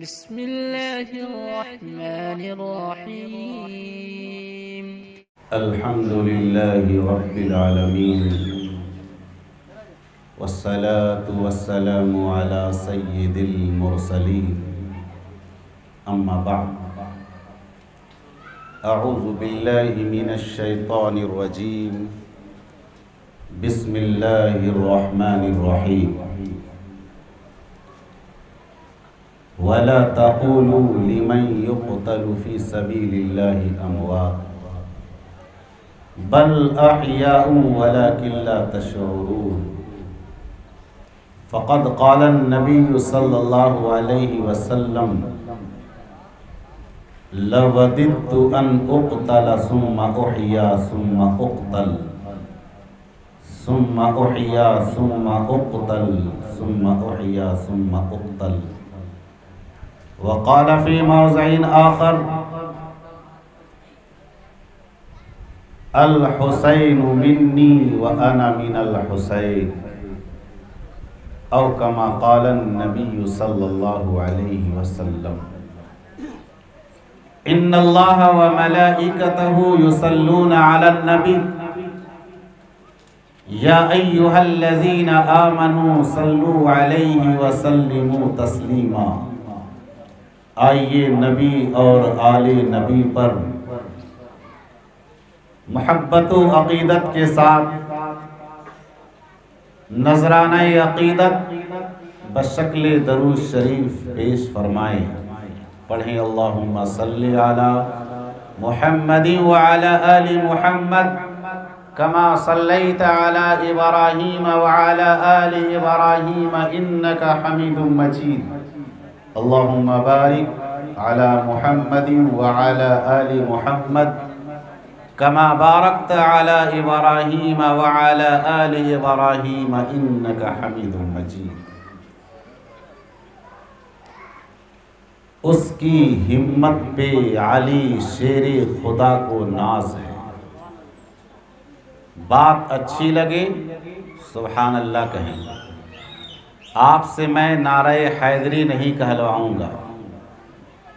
بسم الله الرحمن الرحيم. الحمد لله رب العالمين، والصلاة والسلام على سيد المرسلين، أما بعد، أعوذ بالله من الشيطان الرجيم، بسم الله الرحمن الرحيم. ولا تقولوا لمن يقتل في سبيل الله أموات بل أحياء ولكن لا تشعرون. فقد قال النبي صلى الله عليه وسلم: لوددت أن أقتل ثم أحيا ثم أقتل ثم أحيا ثم أقتل ثم أحيا ثم أقتل. وقال في موضع آخر: الحسين مني وأنا من الحسين، أو كما قال النبي صلى الله عليه وسلم. إن الله وملائكته يصلون على النبي يا أيها الذين آمنوا صلوا عليه وسلموا تسلیما. آئیے نبی اور آل نبی پر محبت و عقیدت کے ساتھ نذرانہ عقیدت بشکل درود شریف پیش فرمائیں. پڑھیں: اللہم صلی علی محمد وعلی آل محمد کما صلیت علی ابراہیم وعلی آل ابراہیم انک حمید مجید. اللہم بارک علی محمد وعلی آل محمد کما بارکت علی ابراہیم وعلی آل ابراہیم انک حمید مجید. اس کی ہمت پہ علی شیر خدا کو ناز ہے. بات اچھی لگے سبحان اللہ کہیں. آپ سے میں نعرہ حیدری نہیں کہلواؤں گا،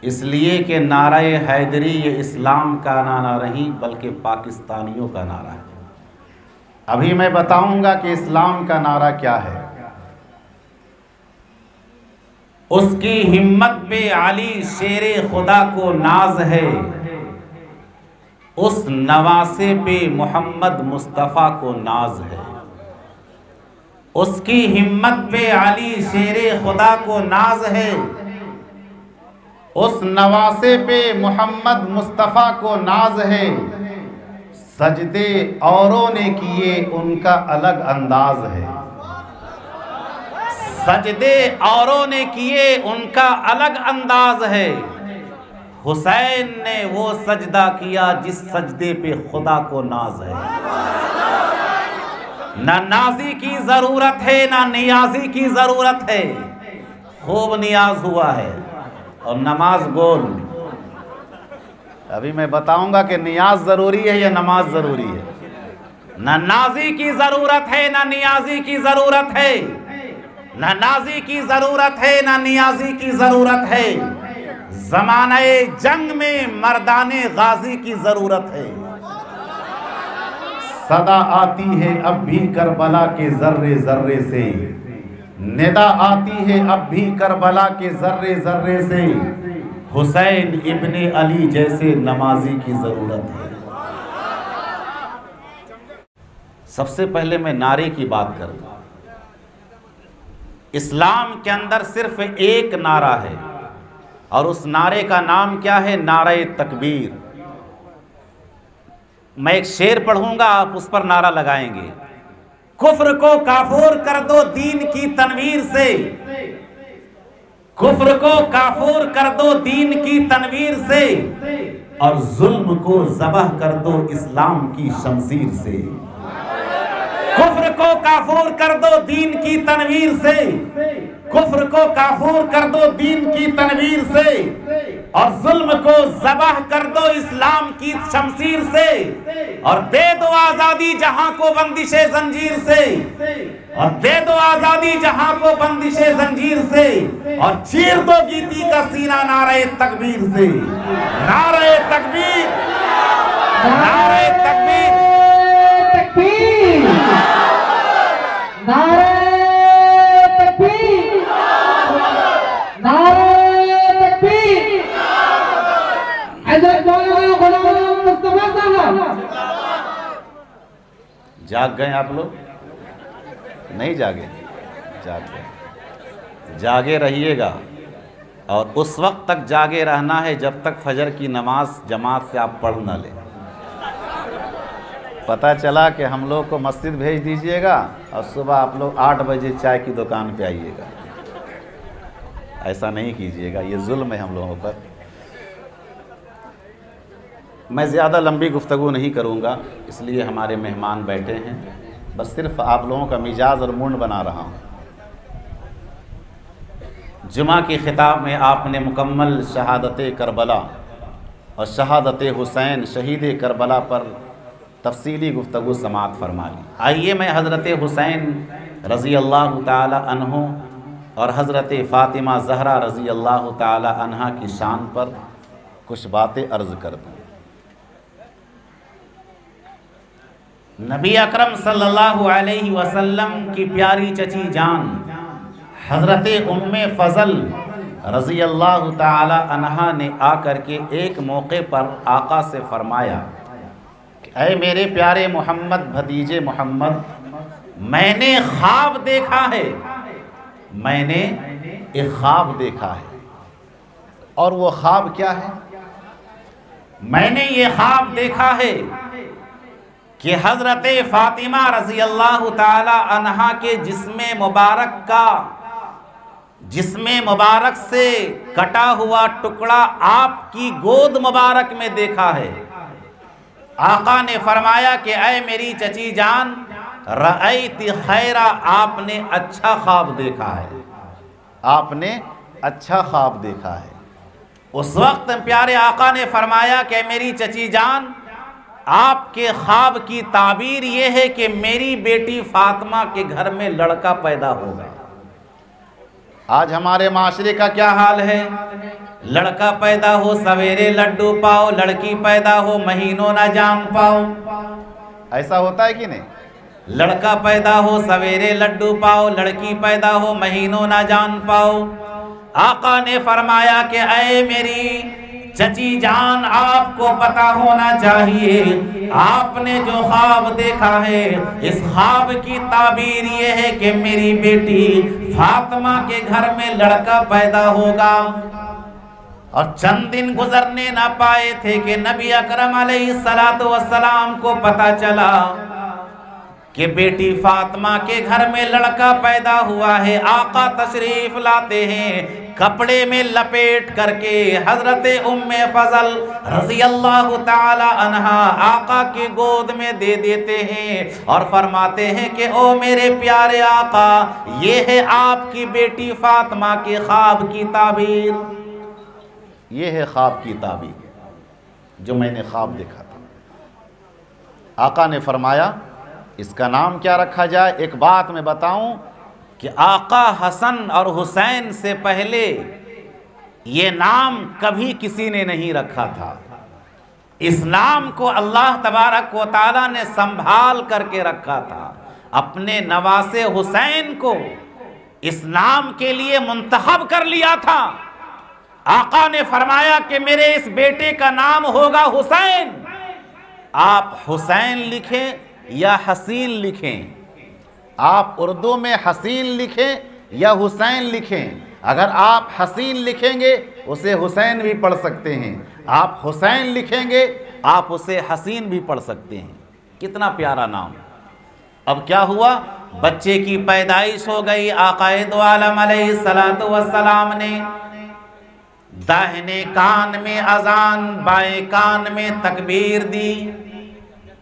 اس لیے کہ نعرہ حیدری یہ اسلام کا نعرہ نہیں بلکہ پاکستانیوں کا نعرہ ہے. ابھی میں بتاؤں گا کہ اسلام کا نعرہ کیا ہے. اس کی ہمت پہ علی شیر خدا کو ناز ہے، اس نواسے پہ محمد مصطفیٰ کو ناز ہے. اس کی ہمت پہ علی شیر خدا کو ناز ہے، اس نواسے پہ محمد مصطفیٰ کو ناز ہے. سجدے اوروں نے کیے ان کا الگ انداز ہے. سجدے اوروں نے کیے ان کا الگ انداز ہے. حسین نے وہ سجدہ کیا جس سجدے پہ خدا کو ناز ہے. نہ نازی کی ضرورت ہے نہ نیازی کی ضرورت ہے، خوب نیاز ہوا ہے اور نماز گول. ابھی میں بتاؤں گا کہ نیاز ضروری ہے یا نماز ضروری ہے. نہ نازی کی ضرورت ہے نہ نیازی کی ضرورت ہے، نہ نازی کی ضرورت ہے نہ نیازی کی ضرورت ہے. زمانہ جنگ میں مردان غازی کی ضرورت ہے. صدا آتی ہے اب بھی کربلا کے ذرے ذرے سے، ندا آتی ہے اب بھی کربلا کے ذرے ذرے سے. حسین ابن علی جیسے نمازی کی ضرورت ہے. سب سے پہلے میں نعرے کی بات کروں. اسلام کے اندر صرف ایک نعرہ ہے اور اس نعرے کا نام کیا ہے؟ نعرہ تکبیر. میں ایک شعر پڑھوں گا، آپ اس پر نعرہ لگائیں گے. کفر کو کافور کر دو دین کی تنویر سے، کفر کو کافور کر دو دین کی تنویر سے، اور ظلم کو ذبح کر دو اسلام کی شمشیر سے. کفر کو کافور کر دو دین کی تنویر سے، کفر کو کافور کر دو دین کی تنویر سے، اور ظلم کو ذبح کر دو اسلام کی شمشیر سے، اور دے دو آزادی جہاں کو بندش زنجیر سے، اور دے دو آزادی جہاں کو بندش زنجیر سے، اور چیر دو گیتی کا سینہ نعرہ تکبیر سے۔ نعرہ تکبیر، نعرہ تکبیر، تکبیر، نعرہ تکبیر، نعرہ تکبیر۔ حضرت مولانا غلام مصطفیٰ صاحب۔ جاگ گئے آپ لوگ؟ نہیں جاگے؟ جاگ گئے۔ جاگے رہیے گا، اور اس وقت تک جاگے رہنا ہے جب تک فجر کی نماز جماعت سے آپ پڑھ نہ لیں۔ پتہ چلا کہ ہم لوگ کو مسجد بھیج دیجئے گا اور صبح آپ لوگ 8 بجے چائے کی دکان پہ آئیے گا، ایسا نہیں کیجئے گا، یہ ظلم ہے ہم لوگوں پر۔ میں زیادہ لمبی گفتگو نہیں کروں گا، اس لیے ہمارے مہمان بیٹھے ہیں، بس صرف آپ لوگوں کا مزاج اور موڈ بنا رہا ہوں۔ جمعہ کی خطاب میں آپ نے مکمل شہادت کربلا اور شہادت حسین شہید کربلا پر تفصیلی گفتگو سماعت فرما لی۔ آئیے میں حضرت حسین رضی اللہ تعالی عنہ اور حضرت فاطمہ زہرا رضی اللہ تعالی عنہا کی شان پر کچھ باتیں عرض کر دوں۔ نبی اکرم صلی اللہ علیہ وسلم کی پیاری چچی جان حضرت ام فضل رضی اللہ تعالی عنہا نے آ کر کے ایک موقع پر آقا سے فرمایا کہ اے میرے پیارے محمد بھتیجے محمد، میں نے خواب دیکھا ہے، میں نے ایک خواب دیکھا ہے۔ اور وہ خواب کیا ہے؟ میں نے یہ خواب دیکھا ہے کہ حضرت فاطمہ رضی اللہ تعالی عنہا کے جسم مبارک سے کٹا ہوا ٹکڑا آپ کی گود مبارک میں دیکھا ہے۔ آقا نے فرمایا کہ اے میری چچی جان، رأیت خیرہ، آپ نے اچھا خواب دیکھا ہے، آپ نے اچھا خواب دیکھا ہے۔ اس وقت پیارے آقا نے فرمایا کہ میری چچی جان، آپ کے خواب کی تعبیر یہ ہے کہ میری بیٹی فاطمہ کے گھر میں لڑکا پیدا ہوگا۔ آج ہمارے معاشرے کا کیا حال ہے؟ لڑکا پیدا ہو سویرے لڈو پاؤ، لڑکی پیدا ہو مہینوں نہ جان پاؤ۔ ایسا ہوتا ہے کہ نہیں؟ لڑکا پیدا ہو سویرے لڈو پاؤ، لڑکی پیدا ہو مہینوں نہ جان پاؤ۔ آقا نے فرمایا کہ اے میری چچی جان، آپ کو پتا ہونا چاہیے آپ نے جو خواب دیکھا ہے، اس خواب کی تعبیر یہ ہے کہ میری بیٹی فاطمہ کے گھر میں لڑکا پیدا ہوگا۔ اور چند دن گزرنے نہ پائے تھے کہ نبی اکرم علیہ السلام کو پتا چلا کہ بیٹی فاطمہ کے گھر میں لڑکا پیدا ہوا ہے۔ آقا تشریف لاتے ہیں، کپڑے میں لپیٹ کر کے حضرت ام فضل رضی اللہ تعالی عنہا آقا کی گود میں دے دیتے ہیں اور فرماتے ہیں کہ او میرے پیارے آقا، یہ ہے آپ کی بیٹی فاطمہ کے خواب کی تعبیر، یہ ہے خواب کی تعبیر جو میں نے خواب دیکھا تھا۔ آقا نے فرمایا اس کا نام کیا رکھا جائے؟ ایک بات میں بتاؤں کہ آقا حسن اور حسین سے پہلے یہ نام کبھی کسی نے نہیں رکھا تھا۔ اس نام کو اللہ تبارک و تعالیٰ نے سنبھال کر کے رکھا تھا۔ اپنے نواسے حسین کو اس نام کے لیے منتخب کر لیا تھا۔ آقا نے فرمایا کہ میرے اس بیٹے کا نام ہوگا حسین۔ آپ حسین لکھیں یا حسین لکھیں، آپ اردو میں حسین لکھیں یا حسین لکھیں، اگر آپ حسین لکھیں گے اسے حسین بھی پڑھ سکتے ہیں، آپ حسین لکھیں گے آپ اسے حسین بھی پڑھ سکتے ہیں۔ کتنا پیارا نام۔ اب کیا ہوا؟ بچے کی پیدائش ہو گئی۔ آقا دو عالم علیہ السلام نے داہنے کان میں اذان، بائیں کان میں تکبیر دی۔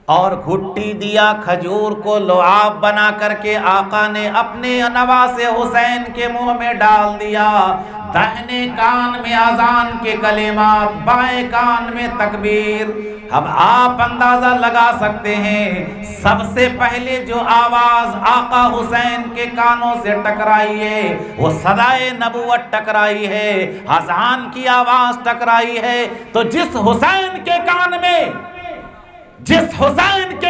اور گھٹی دیا کھجور کو لعاب بنا کر کے آقا نے اپنے نواسے حسین کے منہ میں ڈال دیا۔ داہنے کان میں اذان کے کلمات، بائیں کان میں تکبیر۔ اب آپ اندازہ لگا سکتے ہیں سب سے پہلے جو آواز آقا حسین کے کانوں سے ٹکرائی ہے وہ صدائے نبوت ٹکرائی ہے، اذان کی آواز ٹکرائی ہے۔ تو جس حسین کے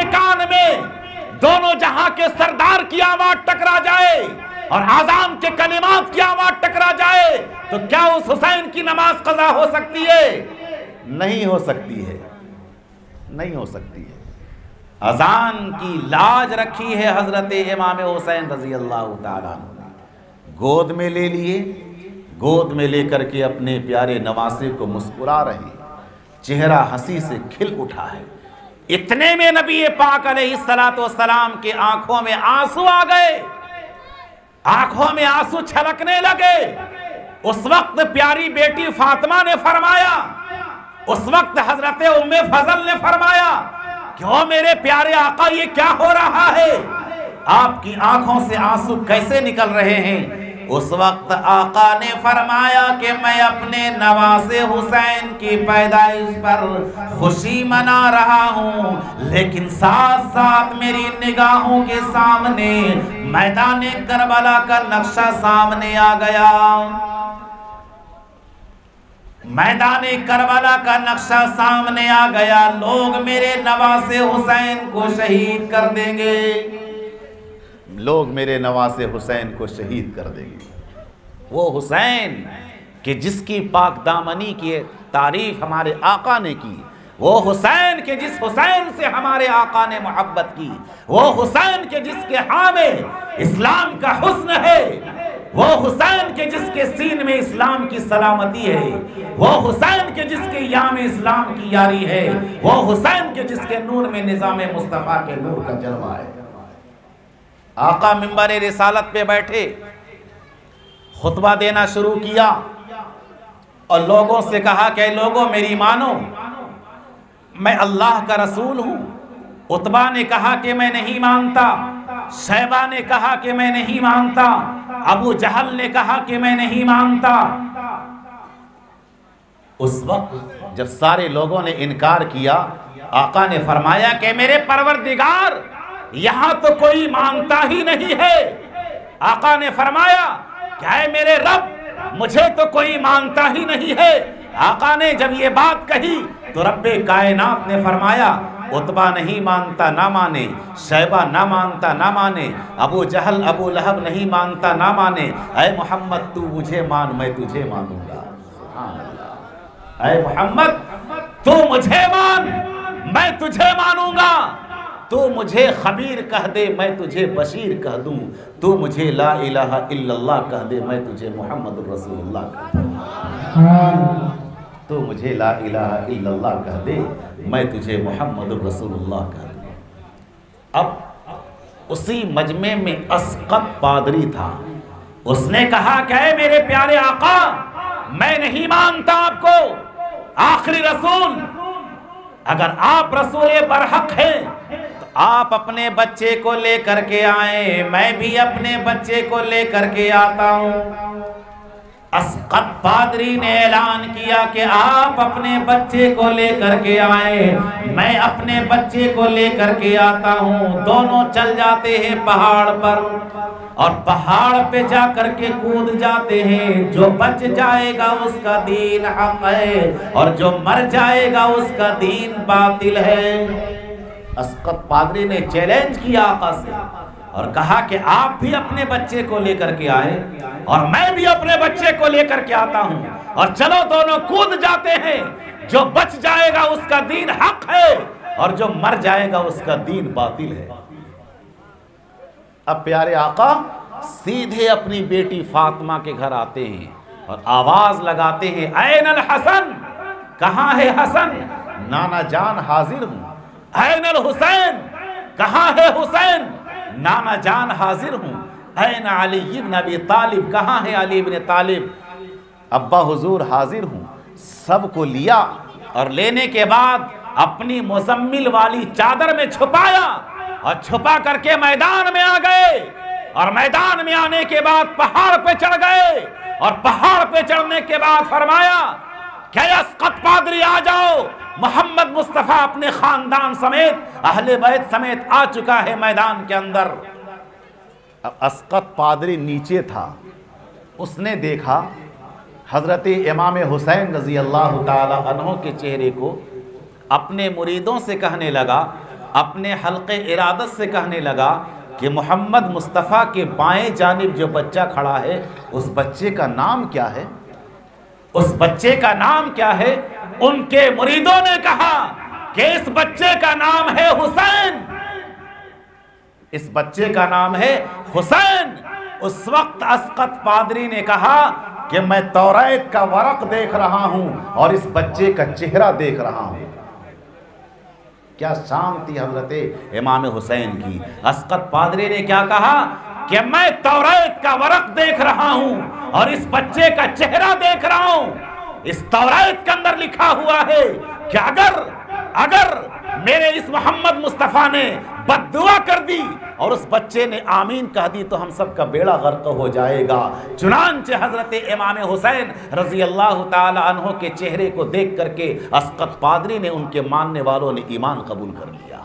کان میں دونوں جہاں کے سردار کی آواز ٹکرا جائے اور اذان کے کلمات کی آواز ٹکرا جائے تو کیا اس حسین کی نماز قضا ہو سکتی ہے؟ نہیں ہو سکتی ہے، نہیں ہو سکتی ہے۔ اذان کی لاج رکھی ہے حضرت امام حسین رضی اللہ تعالیٰ عنہ، گود میں لے لیے، گود میں لے کر کے اپنے پیارے نواسے کو مسکرا رہے، چہرہ ہنسی سے کھل اٹھا ہے۔ اتنے میں نبی پاک علیہ السلام کے آنکھوں میں آنسو آ گئے، آنکھوں میں آنسو چھلکنے لگے۔ اس وقت پیاری بیٹی فاطمہ نے فرمایا، اس وقت حضرت ام فضل نے فرمایا کہ او میرے پیارے آقا یہ کیا ہو رہا ہے؟ آپ کی آنکھوں سے آنسو کیسے نکل رہے ہیں؟ اس وقت آقا نے فرمایا کہ میں اپنے نواسے حسین کی پیدائش پر خوشی منا رہا ہوں، لیکن ساتھ ساتھ میری نگاہوں کے سامنے میدان کربلا کا نقشہ سامنے آ گیا، میدان کربلا کا نقشہ سامنے آ گیا۔ لوگ میرے نواسے حسین کو شہید کر دیں گے، لوگ میرے نواسے حسین کو شہید کر دیں گے۔ وہ حسین کہ جس کی پاک دامنی کی تعریف ہمارے آقا نے کی، وہ حسین کہ جس حسین سے ہمارے آقا نے محبت کی، وہ حسین کہ جس کے ہاں میں اسلام کا حسن ہے، وہ حسین کے جس کے سین میں اسلام کی سلامتی ہے، وہ حسین کے جس کے یام اسلام کی یاری ہے، وہ حسین کے جس کے نور میں نظام مصطفیٰ کے نور کا جلوہ ہے۔ آقا منبر رسالت پہ بیٹھے، خطبہ دینا شروع کیا اور لوگوں سے کہا کہ اے لوگوں میری مانو، میں اللہ کا رسول ہوں۔ عتبہ نے کہا کہ میں نہیں مانتا، شیبہ نے کہا کہ میں نہیں مانتا، ابو جہل نے کہا کہ میں نہیں مانتا۔ اس وقت جب سارے لوگوں نے انکار کیا، آقا نے فرمایا کہ میرے پروردگار یہاں تو کوئی مانتا ہی نہیں ہے۔ آقا نے فرمایا کہ اے میرے رب مجھے تو کوئی مانتا ہی نہیں ہے۔ آقا نے جب یہ بات کہی تو رب کائنات نے فرمایا عتبہ نہیں مانتا نہ مانے، شیبہ نہ مانتا نہ مانے، ابو جہل ابو لہب نہیں مانتا نہ مانے، اے محمد تو مجھے مان میں تجھے مانوں گا۔ سبحان اللہ۔ اے محمد تو مجھے مان میں تجھے مانوں گا، تو مجھے خبیر کہہ دے میں تجھے بشیر کہہ دوں، تو مجھے لا الہ الا اللہ کہہ دے میں تجھے محمد الرسول اللہ کہہ دوں، تو مجھے لا الہ الا اللہ کہہ دے میں تجھے محمد الرسول اللہ کہہ دوں۔ اب اسی مجمع میں اسقط پادری تھا، اس نے کہا کہ اے میرے پیارے آقا میں نہیں مانتا آپ کو آخری رسول، اگر آپ رسول برحق ہیں تو آپ اپنے بچے کو لے کر کے آئیں، میں بھی اپنے بچے کو لے کر کے آتا ہوں۔ اسقط پادری نے اعلان کیا کہ آپ اپنے بچے کو لے کر کے آئیں، میں اپنے بچے کو لے کر کے آتا ہوں۔ دونوں چل جاتے ہیں پہاڑ پر اور پہاڑ پہ جا کر کے کود جاتے ہیں۔ جو بچ جائے گا اس کا دین حق ہے اور جو مر جائے گا اس کا دین باطل ہے۔ اسقط پادری نے چیلنج کیا آقا سے اور کہا کہ آپ بھی اپنے بچے کو لے کر کے آئے اور میں بھی اپنے بچے کو لے کر کے آتا ہوں، اور چلو دونوں کود جاتے ہیں۔ جو بچ جائے گا اس کا دین حق ہے اور جو مر جائے گا اس کا دین باطل ہے۔ اب پیارے آقا سیدھے اپنی بیٹی فاطمہ کے گھر آتے ہیں اور آواز لگاتے ہیں این الحسن، کہاں ہے حسن؟ نانا جان حاضر ہوں۔ این الحسین، کہاں ہے حسین؟ نانا جان حاضر ہوں۔ این علی ابن ابی طالب، کہاں ہے علی ابن طالب؟ ابا حضور حاضر ہوں۔ سب کو لیا اور لینے کے بعد اپنی مزمل والی چادر میں چھپایا اور چھپا کر کے میدان میں آ گئے، اور میدان میں آنے کے بعد پہاڑ پہ چڑھ گئے، اور پہاڑ پہ چڑھنے کے بعد فرمایا کہ اسقط پادری آ جاؤ، محمد مصطفیٰ اپنے خاندان سمیت اہل بیت سمیت آ چکا ہے میدان کے اندر۔ اسقط پادری نیچے تھا، اس نے دیکھا حضرت امام حسین رضی اللہ تعالی عنہ کے چہرے کو، اپنے مریدوں سے کہنے لگا، اپنے حلق ارادت سے کہنے لگا کہ محمد مصطفیٰ کے بائیں جانب جو بچہ کھڑا ہے اس بچے کا نام کیا ہے؟ اس بچے کا نام کیا ہے؟ ان کے مریدوں نے کہا کہ اس بچے کا نام ہے حسین، اس بچے کا نام ہے حسین۔ اس وقت اسقط پادری نے کہا کہ میں توریت کا ورق دیکھ رہا ہوں اور اس بچے کا چہرہ دیکھ رہا ہوں۔ کیا شان تھی حضرت امام حسین کی۔ اسقط پادری نے کیا کہا کہ میں توریت کا ورق دیکھ رہا ہوں اور اس بچے کا چہرہ دیکھ رہا ہوں۔ اس توریت کے اندر لکھا ہوا ہے کہ اگر میرے اس محمد مصطفیٰ نے بد دعا کر دی اور اس بچے نے آمین کہہ دی تو ہم سب کا بیڑا غرق ہو جائے گا۔ چنانچہ حضرت امام حسین رضی اللہ تعالی عنہ کے چہرے کو دیکھ کر کے اسقط پادری نے، ان کے ماننے والوں نے ایمان قبول کر لیا۔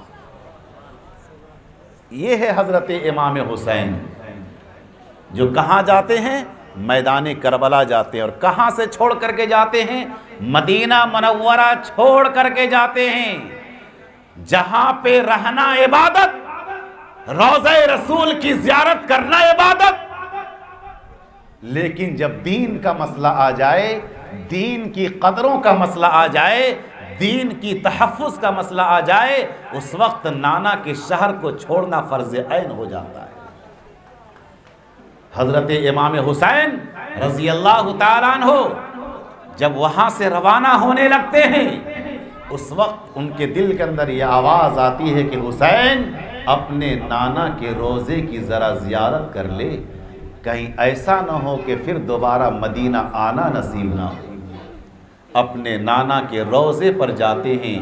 یہ ہے حضرت امام حسین، جو کہاں جاتے ہیں؟ میدان کربلا جاتے ہیں، اور کہاں سے چھوڑ کر کے جاتے ہیں؟ مدینہ منورہ چھوڑ کر کے جاتے ہیں، جہاں پہ رہنا عبادت، روضہ رسول کی زیارت کرنا عبادت، لیکن جب دین کا مسئلہ آ جائے، دین کی قدروں کا مسئلہ آ جائے، دین کی تحفظ کا مسئلہ آ جائے، اس وقت نانا کے شہر کو چھوڑنا فرض عین ہو جاتا ہے۔ حضرت امام حسین رضی اللہ تعالیٰ عنہ جب وہاں سے روانہ ہونے لگتے ہیں، اس وقت ان کے دل کے اندر یہ آواز آتی ہے کہ حسین اپنے نانا کے روضے کی ذرا زیارت کر لے، کہیں ایسا نہ ہو کہ پھر دوبارہ مدینہ آنا نصیب نہ ہو۔ اپنے نانا کے روضے پر جاتے ہیں،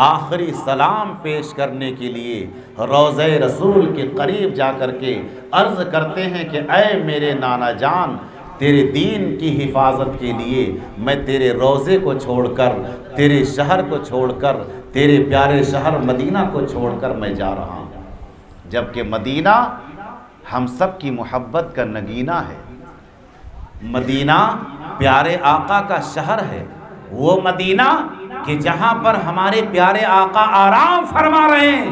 آخری سلام پیش کرنے کے لیے روضہ رسول کے قریب جا کر کے عرض کرتے ہیں کہ اے میرے نانا جان، تیرے دین کی حفاظت کے لیے میں تیرے روضے کو چھوڑ کر، تیرے شہر کو چھوڑ کر، تیرے پیارے شہر مدینہ کو چھوڑ کر میں جا رہا ہوں۔ جبکہ مدینہ ہم سب کی محبت کا نگینہ ہے، مدینہ پیارے آقا کا شہر ہے، وہ مدینہ کہ جہاں پر ہمارے پیارے آقا آرام فرما رہے ہیں۔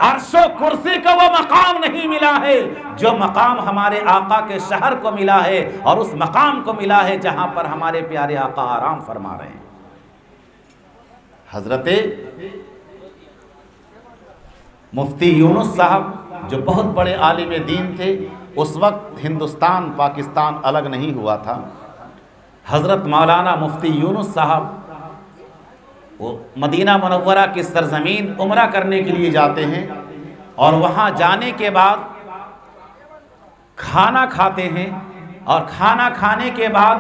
عرش و کرسی کا وہ مقام نہیں ملا ہے جو مقام ہمارے آقا کے شہر کو ملا ہے، اور اس مقام کو ملا ہے جہاں پر ہمارے پیارے آقا آرام فرما رہے ہیں۔ حضرت مفتی یونس صاحب جو بہت بڑے عالم دین تھے، اس وقت ہندوستان پاکستان الگ نہیں ہوا تھا، حضرت مولانا مفتی یونس صاحب وہ مدینہ منورہ کی سرزمین عمرہ کرنے کے لیے جاتے ہیں، اور وہاں جانے کے بعد کھانا کھاتے ہیں، اور کھانا کھانے کے بعد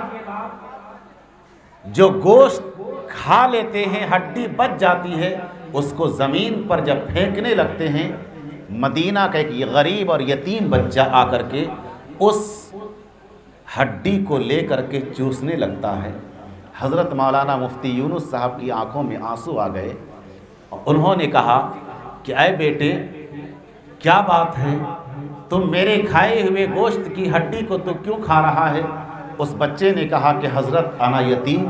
جو گوشت کھا لیتے ہیں، ہڈی بچ جاتی ہے، اس کو زمین پر جب پھینکنے لگتے ہیں، مدینہ کا ایک غریب اور یتیم بچہ آ کر کے اس ہڈی کو لے کر کے چوسنے لگتا ہے۔ حضرت مولانا مفتی یونس صاحب کی آنکھوں میں آنسو آ گئے، انہوں نے کہا کہ اے بیٹے کیا بات ہے، تم میرے کھائے ہوئے گوشت کی ہڈی کو تو کیوں کھا رہا ہے؟ اس بچے نے کہا کہ حضرت انا یتیم،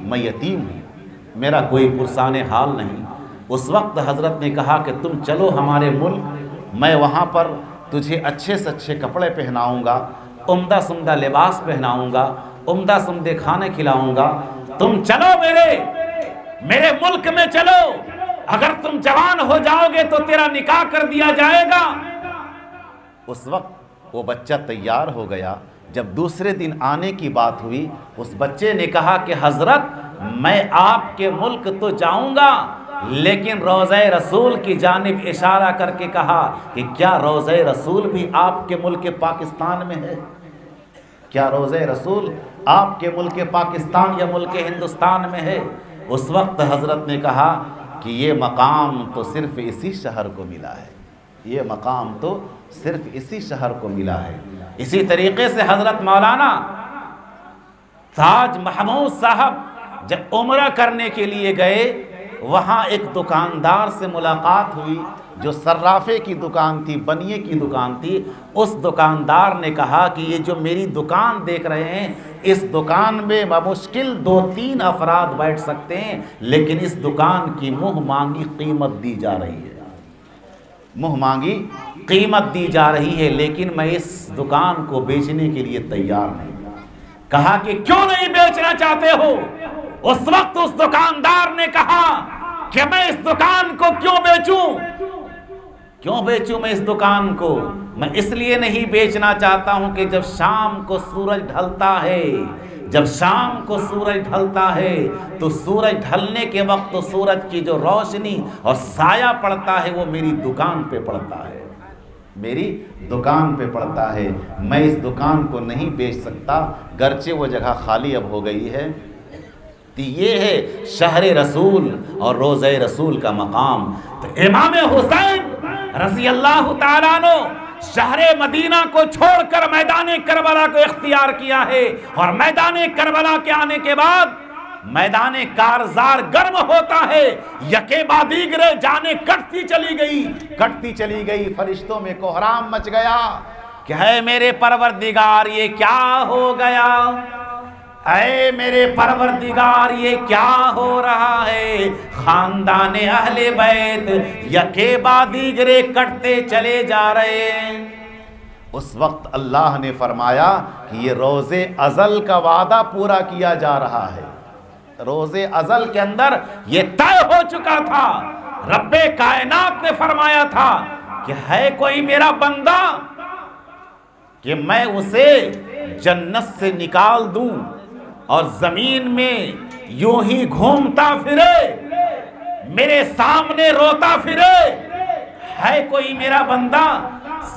میں یتیم ہوں، میرا کوئی پرسان حال نہیں۔ اس وقت حضرت نے کہا کہ تم چلو ہمارے ملک، میں وہاں پر تجھے اچھے سے اچھے کپڑے پہناؤں گا، عمدہ سمدہ لباس پہناؤں گا، عمدہ سمدے کھانے کھلاؤں گا، تم چلو میرے ملک میں چلو، اگر تم جوان ہو جاؤ گے تو تیرا نکاح کر دیا جائے گا۔ اس وقت وہ بچہ تیار ہو گیا۔ جب دوسرے دن آنے کی بات ہوئی، اس بچے نے کہا کہ حضرت میں آپ کے ملک تو جاؤں گا، لیکن روضہ رسول کی جانب اشارہ کر کے کہا کہ کیا روضہ رسول بھی آپ کے ملک پاکستان میں ہے؟ کیا روضہ رسول آپ کے ملک پاکستان یا ملک ہندوستان میں ہے؟ اس وقت حضرت نے کہا کہ یہ مقام تو صرف اسی شہر کو ملا ہے، یہ مقام تو صرف اسی شہر کو ملا ہے۔ اسی طریقے سے حضرت مولانا تاج محمود صاحب جب عمرہ کرنے کے لیے گئے، وہاں ایک دکاندار سے ملاقات ہوئی جو صرافے کی دکان تھی، بنیے کی دکان تھی۔ اس دکاندار نے کہا کہ یہ جو میری دکان دیکھ رہے ہیں، اس دکان میں بمشکل 2-3 افراد بیٹھ سکتے ہیں، لیکن اس دکان کی منہ مانگی قیمت دی جا رہی ہے، منہ مانگی قیمت دی جا رہی ہے، لیکن میں اس دکان کو بیچنے کے لیے تیار نہیں۔ کہا کہ کیوں نہیں بیچنا چاہتے ہو؟ اس وقت اس دکاندار نے کہا کہ میں اس دکان کو کیوں بیچوں؟ کیوں بیچوں میں اس دکان کو؟ میں اس لیے نہیں بیچنا چاہتا ہوں کہ جب شام کو سورج ڈھلتا ہے، جب شام کو سورج ڈھلتا ہے تو سورج ڈھلنے کے وقت تو سورج کی جو روشنی اور سایہ پڑتا ہے وہ میری دکان پہ پڑتا ہے، میری دکان پہ پڑتا ہے۔ میں اس دکان کو نہیں بیچ سکتا، گرچہ وہ جگہ خالی اب ہو گئی ہے۔ تو یہ ہے شہر رسول اور روضہ رسول کا مقام۔ تو امام حسین رضی اللہ تعالیٰ عنہ شہر مدینہ کو چھوڑ کر میدان کربلا کو اختیار کیا ہے، اور میدان کربلا کے آنے کے بعد میدان کارزار گرم ہوتا ہے، یکے بعد دیگرے جانیں کٹتی چلی گئی، فرشتوں میں کوہرام مچ گیا کہ ہے میرے پروردگار یہ کیا ہو گیا، اے میرے پروردگار یہ کیا ہو رہا ہے؟ خاندان اہل بیت یکے بعد دیگرے کٹتے چلے جا رہے ہیں۔ اس وقت اللہ نے فرمایا کہ یہ روز ازل کا وعدہ پورا کیا جا رہا ہے، روز ازل کے اندر یہ طے ہو چکا تھا۔ رب کائنات نے فرمایا تھا کہ ہے کوئی میرا بندہ کہ میں اسے جنت سے نکال دوں اور زمین میں یوں ہی گھومتا پھرے، میرے سامنے روتا پھرے، ہے کوئی میرا بندہ؟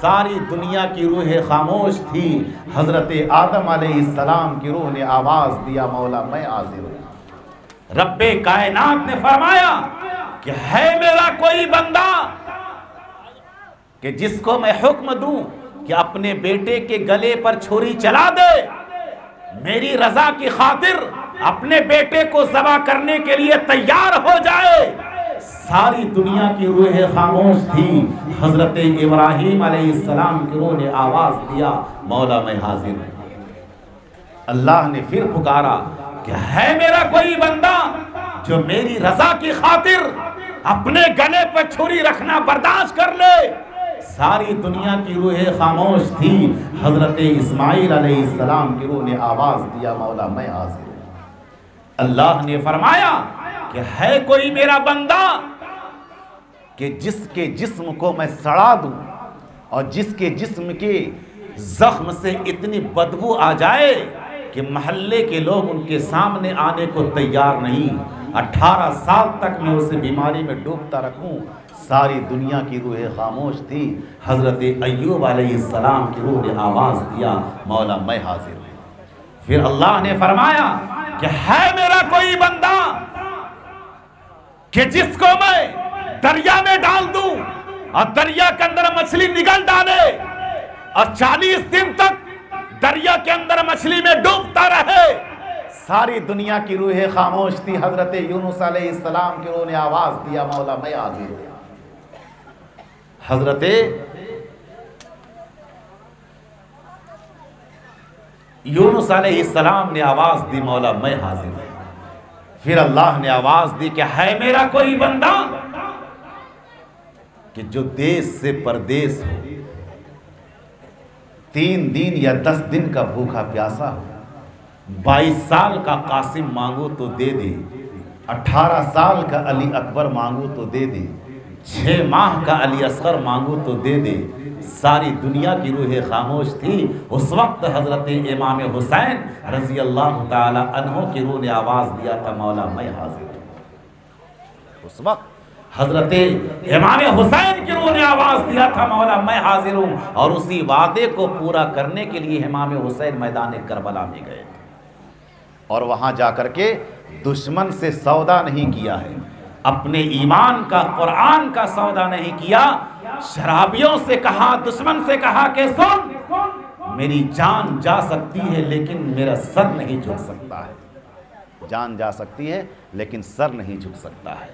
ساری دنیا کی روح خاموش تھی، حضرت آدم علیہ السلام کی روح نے آواز دیا، مولا میں حاضر ہوں۔ رب کائنات نے فرمایا کہ ہے میرا کوئی بندہ کہ جس کو میں حکم دوں کہ اپنے بیٹے کے گلے پر چھری چلا دے، میری رضا کی خاطر اپنے بیٹے کو ذبح کرنے کے لیے تیار ہو جائے۔ ساری دنیا کی روح خاموش تھی، حضرت ابراہیم علیہ السلام کی روح نے آواز دیا، مولا میں حاضر ہوں۔ اللہ نے پھر پکارا کہ ہے میرا کوئی بندہ جو میری رضا کی خاطر اپنے گلے پر چھری رکھنا برداشت کر لے۔ ساری دنیا کی روح خاموش تھی، حضرت اسماعیل علیہ السلام کی روح نے آواز دیا، مولا میں حاضر ہوں۔ اللہ نے فرمایا کہ ہے کوئی میرا بندہ کہ جس کے جسم کو میں سڑا دوں اور جس کے جسم کے زخم سے اتنی بدبو آ جائے کہ محلے کے لوگ ان کے سامنے آنے کو تیار نہیں، 18 سال تک میں اسے بیماری میں ڈوبتا رکھوں۔ ساری دنیا کی روح خاموش تھی، حضرت ایوب علیہ السلام کی روح نے آواز دیا، مولا میں حاضر ہوں۔ پھر اللہ نے فرمایا کہ ہے میرا کوئی بندہ کہ جس کو میں دریا میں ڈال دوں اور دریا کے اندر مچھلی نگل ڈالے اور 40 دن تک دریا کے اندر مچھلی میں ڈوبتا رہے۔ ساری دنیا کی روح خاموش تھی، حضرت یونس علیہ السلام کی روح نے آواز دیا، مولا میں حاضر ہوں۔ حضرت یونس علیہ السلام نے آواز دی، مولا میں حاضر ہوں۔ پھر اللہ نے آواز دی کہ ہے میرا کوئی بندہ کہ جو دیس سے پردیس ہو، 3 دن یا 10 دن کا بھوکا پیاسا ہو، 22 سال کا قاسم مانگو تو دے دے، 18 سال کا علی اکبر مانگو تو دے دے، 6 ماہ کا علی اصغر مانگو تو دے دے۔ ساری دنیا کی روح خاموش تھی۔ اس وقت حضرت امام حسین رضی اللہ تعالی عنہ کی روح نے آواز دیا تھا، مولا میں حاضر ہوں۔ اس وقت حضرت امام حسین کی روح نے آواز دیا تھا، مولا میں حاضر ہوں، اور اسی وعدے کو پورا کرنے کے لیے امام حسین میدان کربلا میں گئے اور وہاں جا کر کے دشمن سے سودا نہیں کیا ہے، اپنے ایمان کا قرآن کا سودا نہیں کیا، شرابیوں سے کہا، دشمن سے کہا کہ سن، میری جان جا سکتی ہے لیکن میرا سر نہیں جھک سکتا ہے، جان جا سکتی ہے لیکن سر نہیں جھک سکتا ہے۔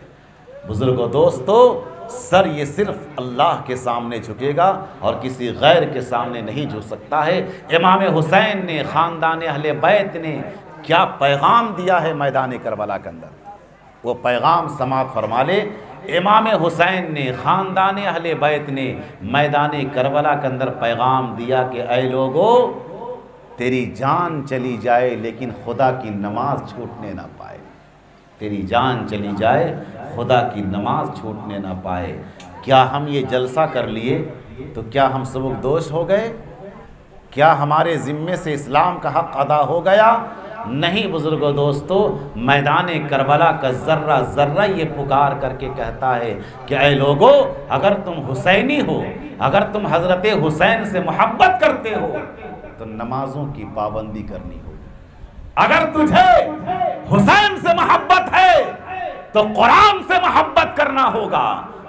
بزرگوں دوستو، سر یہ صرف اللہ کے سامنے جھکے گا اور کسی غیر کے سامنے نہیں جھک سکتا ہے۔ امام حسین نے، خاندان اہل بیت نے کیا پیغام دیا ہے میدان کربلا کے اندر، وہ پیغام سماعت فرما لے۔ امام حسین نے، خاندان اہل بیت نے میدان کربلا کے اندر پیغام دیا کہ اے لوگو، تیری جان چلی جائے لیکن خدا کی نماز چھوٹنے نہ پائے، تیری جان چلی جائے خدا کی نماز چھوٹنے نہ پائے۔ کیا ہم یہ جلسہ کر لیے تو کیا ہم سبک دوش ہو گئے؟ کیا ہمارے ذمے سے اسلام کا حق ادا ہو گیا؟ نہیں بزرگوں دوستو، میدان کربلا کا ذرہ ذرہ یہ پکار کر کے کہتا ہے کہ اے لوگو، اگر تم حسینی ہو، اگر تم حضرت حسین سے محبت کرتے ہو تو نمازوں کی پابندی کرنی ہو، اگر تجھے حسین سے محبت ہے تو قرآن سے محبت کرنا ہوگا،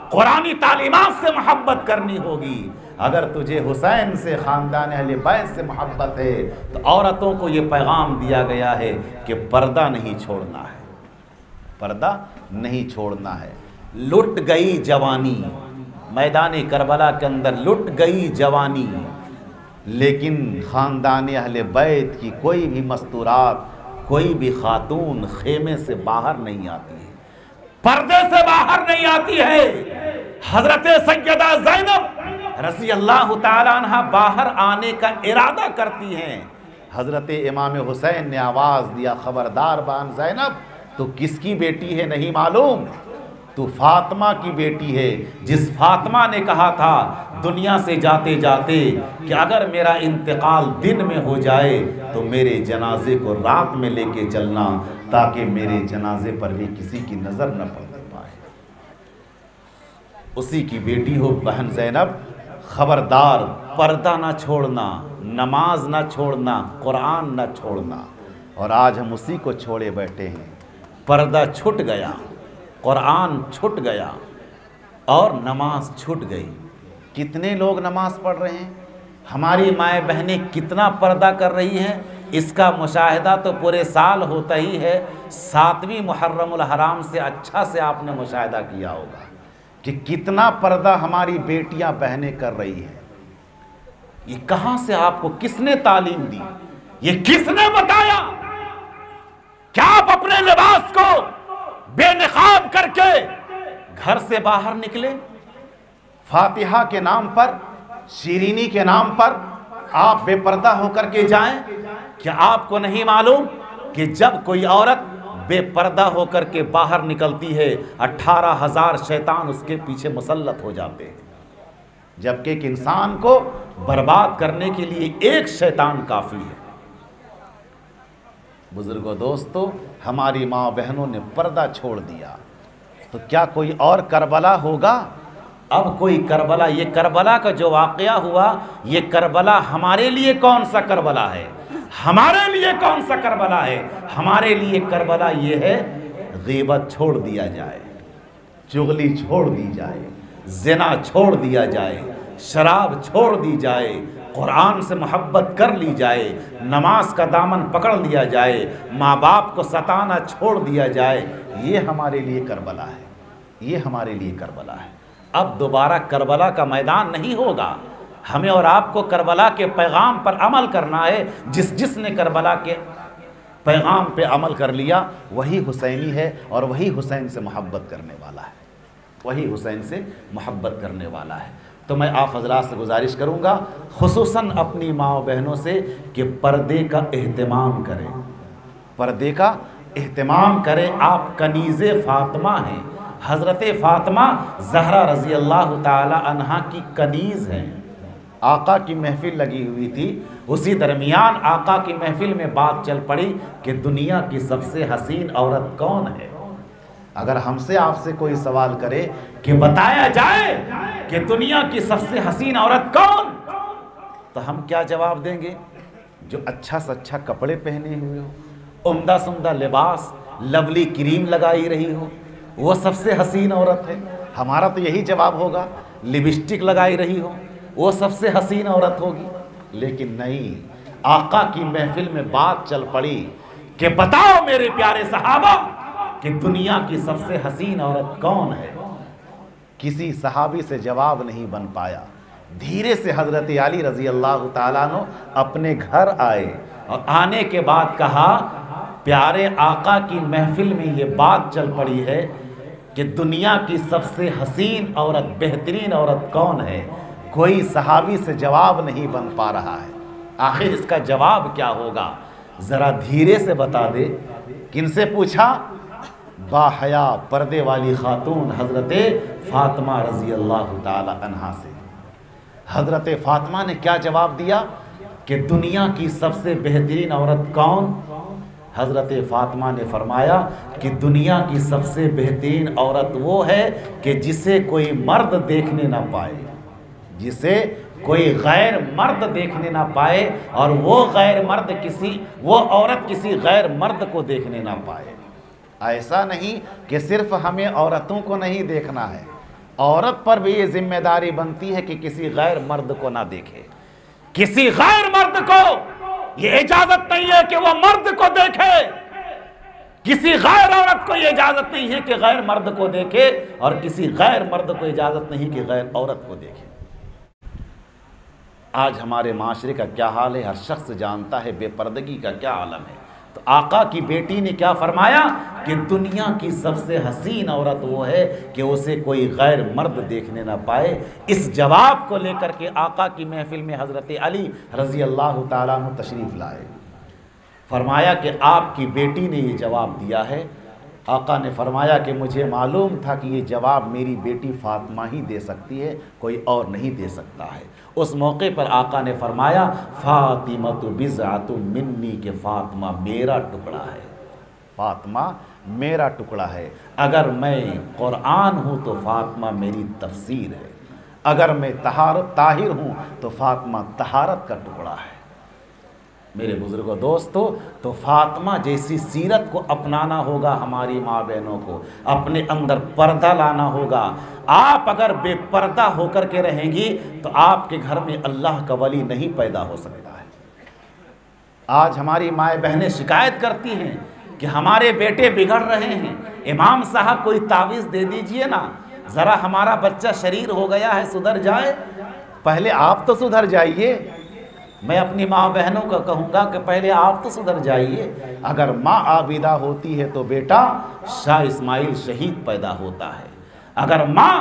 قرآنی تعلیمات سے محبت کرنی ہوگی، اگر تجھے حسین سے، خاندان اہل بیت سے محبت ہے تو عورتوں کو یہ پیغام دیا گیا ہے کہ پردہ نہیں چھوڑنا ہے، پردہ نہیں چھوڑنا ہے۔ لٹ گئی جوانی، میدان کربلا کے اندر لٹ گئی جوانی، لیکن خاندان اہل بیت کی کوئی بھی مستورات، کوئی بھی خاتون خیمے سے باہر نہیں آتی ہے، پردے سے باہر نہیں آتی ہے۔ حضرت سیدہ زینب رضی اللہ تعالیٰ عنہ باہر آنے کا ارادہ کرتی ہیں، حضرت امام حسین نے آواز دیا، خبردار بان زینب، تو کس کی بیٹی ہے نہیں معلوم؟ تو فاطمہ کی بیٹی ہے، جس فاطمہ نے کہا تھا دنیا سے جاتے جاتے کہ اگر میرا انتقال دن میں ہو جائے تو میرے جنازے کو رات میں لے کے چلنا تاکہ میرے جنازے پر بھی کسی کی نظر نہ پڑ پائے۔ اسی کی بیٹی ہو بہن زینب، خبردار، پردہ نہ چھوڑنا، نماز نہ چھوڑنا، قرآن نہ چھوڑنا۔ اور آج ہم اسی کو چھوڑے بیٹھے ہیں، پردہ چھٹ گیا، قرآن چھٹ گیا اور نماز چھٹ گئی۔ کتنے لوگ نماز پڑھ رہے ہیں، ہماری مائیں بہنیں کتنا پردہ کر رہی ہیں، اس کا مشاہدہ تو پورے سال ہوتا ہی ہے، 7ویں محرم الحرام سے اچھا سے آپ نے مشاہدہ کیا ہوگا کہ کتنا پردہ ہماری بیٹیاں بہنیں کر رہی ہیں۔ یہ کہاں سے آپ کو کس نے تعلیم دی؟ یہ کس نے بتایا؟ کیا آپ اپنے لباس کو بے نقاب کر کے گھر سے باہر نکلے؟ فاتحہ کے نام پر، شیرینی کے نام پر آپ بے پردہ ہو کر کے جائیں؟ کیا آپ کو نہیں معلوم کہ جب کوئی عورت بے پردہ ہو کر کے باہر نکلتی ہے 18,000 شیطان اس کے پیچھے مسلط ہو جاتے ہیں، جبکہ ایک انسان کو برباد کرنے کے لیے ایک شیطان کافی ہے۔ بزرگوں دوستو، ہماری ماں بہنوں نے پردہ چھوڑ دیا، تو کیا کوئی اور کربلا ہوگا؟ اب کوئی کربلا، یہ کربلا کا جو واقعہ ہوا، یہ کربلا ہمارے لیے کون سا کربلا ہے؟ ہمارے لیے کون سا کربلا ہے؟ ہمارے لیے کربلا یہ ہے، غیبت چھوڑ دیا جائے، چغلی چھوڑ دی جائے، زنا چھوڑ دیا جائے، شراب چھوڑ دی جائے، قرآن سے محبت کر لی جائے، نماز کا دامن پکڑ لیا جائے، ماں باپ کو ستانا چھوڑ دیا جائے۔ یہ ہمارے لیے کربلا ہے، یہ ہمارے لیے کربلا ہے۔ اب دوبارہ کربلا کا میدان نہیں ہوگا، ہمیں اور آپ کو کربلا کے پیغام پر عمل کرنا ہے۔ جس نے کربلا کے پیغام پہ عمل کر لیا وہی حسینی ہے اور وہی حسین سے محبت کرنے والا ہے، وہی حسین سے محبت کرنے والا ہے۔ تو میں آپ حضرات سے گزارش کروں گا، خصوصاً اپنی ماں و بہنوں سے، کہ پردے کا اہتمام کریں، پردے کا اہتمام کریں۔ آپ کنیز فاطمہ ہیں، حضرت فاطمہ زہرا رضی اللہ تعالی عنہا کی کنیز ہیں۔ آقا کی محفل لگی ہوئی تھی، اسی درمیان آقا کی محفل میں بات چل پڑی کہ دنیا کی سب سے حسین عورت کون ہے۔ اگر ہم سے آپ سے کوئی سوال کرے کہ بتایا جائے کہ دنیا کی سب سے حسین عورت کون، تو ہم کیا جواب دیں گے؟ جو اچھا سے اچھا کپڑے پہنے ہوئے ہو، عمدہ سمدہ لباس، لولی کریم لگائی رہی ہو، وہ سب سے حسین عورت ہے؟ ہمارا تو یہی جواب ہوگا، لپسٹک لگائی رہی ہو وہ سب سے حسین عورت ہوگی۔ لیکن نہیں، آقا کی محفل میں بات چل پڑی کہ بتاؤ میرے پیارے صحابہ کہ دنیا کی سب سے حسین عورت کون ہے؟ کسی صحابی سے جواب نہیں بن پایا۔ دھیرے سے حضرت علی رضی اللہ تعالیٰ عنہ اپنے گھر آئے اور آنے کے بعد کہا پیارے آقا کی محفل میں یہ بات چل پڑی ہے کہ دنیا کی سب سے حسین عورت، بہترین عورت کون ہے؟ کوئی صحابی سے جواب نہیں بن پا رہا ہے، آخر اس کا جواب کیا ہوگا؟ ذرا دھیرے سے بتا دے۔ کن سے پوچھا؟ با حیا پردے والی خاتون حضرت فاطمہ رضی اللہ تعالی عنہا سے۔ حضرت فاطمہ نے کیا جواب دیا کہ دنیا کی سب سے بہترین عورت کون؟ حضرت فاطمہ نے فرمایا کہ دنیا کی سب سے بہترین عورت وہ ہے کہ جسے کوئی مرد دیکھنے نہ پائے، جسے کوئی غیر مرد دیکھنے نہ پائے، اور وہ عورت کسی غیر مرد کو دیکھنے نہ پائے۔ ایسا نہیں کہ صرف ہمیں عورتوں کو نہیں دیکھنا ہے، عورت پر بھی یہ ذمہ داری بنتی ہے کہ کسی غیر مرد کو نہ دیکھے۔ کسی غیر مرد کو یہ اجازت نہیں ہے کہ وہ مرد کو دیکھے، کسی غیر عورت کو یہ اجازت نہیں ہے کہ غیر مرد کو دیکھے، اور کسی غیر مرد کو اجازت نہیں کہ غیر عورت کو دیکھے۔ آج ہمارے معاشرے کا کیا حال ہے، ہر شخص جانتا ہے بے پردگی کا کیا عالم ہے۔ تو آقا کی بیٹی نے کیا فرمایا کہ دنیا کی سب سے حسین عورت وہ ہے کہ اسے کوئی غیر مرد دیکھنے نہ پائے۔ اس جواب کو لے کر کے آقا کی محفل میں حضرت علی رضی اللہ تعالیٰ عنہ تشریف لائے، فرمایا کہ آپ کی بیٹی نے یہ جواب دیا ہے۔ آقا نے فرمایا کہ مجھے معلوم تھا کہ یہ جواب میری بیٹی فاطمہ ہی دے سکتی ہے، کوئی اور نہیں دے سکتا ہے۔ اس موقع پر آقا نے فرمایا فاطمۃ بضعۃ منی، کہ فاطمہ میرا ٹکڑا ہے، فاطمہ میرا ٹکڑا ہے۔ اگر میں قرآن ہوں تو فاطمہ میری تفسیر ہے، اگر میں طاہر ہوں تو فاطمہ طہارت کا ٹکڑا ہے۔ میرے بزرگوں دوستو، تو فاطمہ جیسی سیرت کو اپنانا ہوگا ہماری ماں بہنوں کو، اپنے اندر پردہ لانا ہوگا۔ آپ اگر بے پردہ ہو کر کے رہیں گی تو آپ کے گھر میں اللہ کا ولی نہیں پیدا ہو سکتا ہے۔ آج ہماری مائیں بہنیں شکایت کرتی ہیں کہ ہمارے بیٹے بگڑ رہے ہیں، امام صاحب کوئی تعویذ دے دیجئے نا، ذرا ہمارا بچہ شریر ہو گیا ہے، سدھر جائے۔ پہلے آپ تو سدھر جائیے۔ میں اپنی ماں بہنوں کو کہوں گا کہ پہلے آپ تو سدھر جائیے۔ اگر ماں عابدہ ہوتی ہے تو بیٹا شاہ اسماعیل شہید پیدا ہوتا ہے، اگر ماں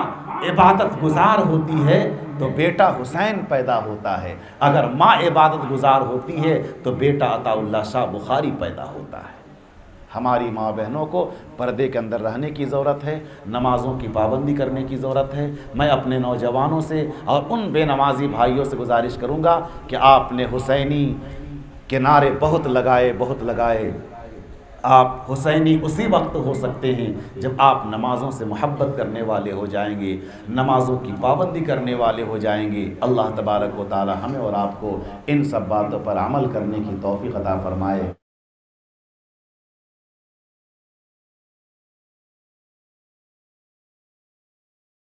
عبادت گزار ہوتی ہے تو بیٹا حسین پیدا ہوتا ہے، اگر ماں عبادت گزار ہوتی ہے تو بیٹا عطا اللہ شاہ بخاری پیدا ہوتا ہے۔ ہماری ماں بہنوں کو پردے کے اندر رہنے کی ضرورت ہے، نمازوں کی پابندی کرنے کی ضرورت ہے۔ میں اپنے نوجوانوں سے اور ان بے نمازی بھائیوں سے گزارش کروں گا کہ آپ نے حسینی کے نعرے بہت لگائے۔ آپ حسینی اسی وقت ہو سکتے ہیں جب آپ نمازوں سے محبت کرنے والے ہو جائیں گے، نمازوں کی پابندی کرنے والے ہو جائیں گے۔ اللہ تبارک و تعالی ہمیں اور آپ کو ان سب باتوں پر عمل کرنے کی توفیق عطا فرمائے۔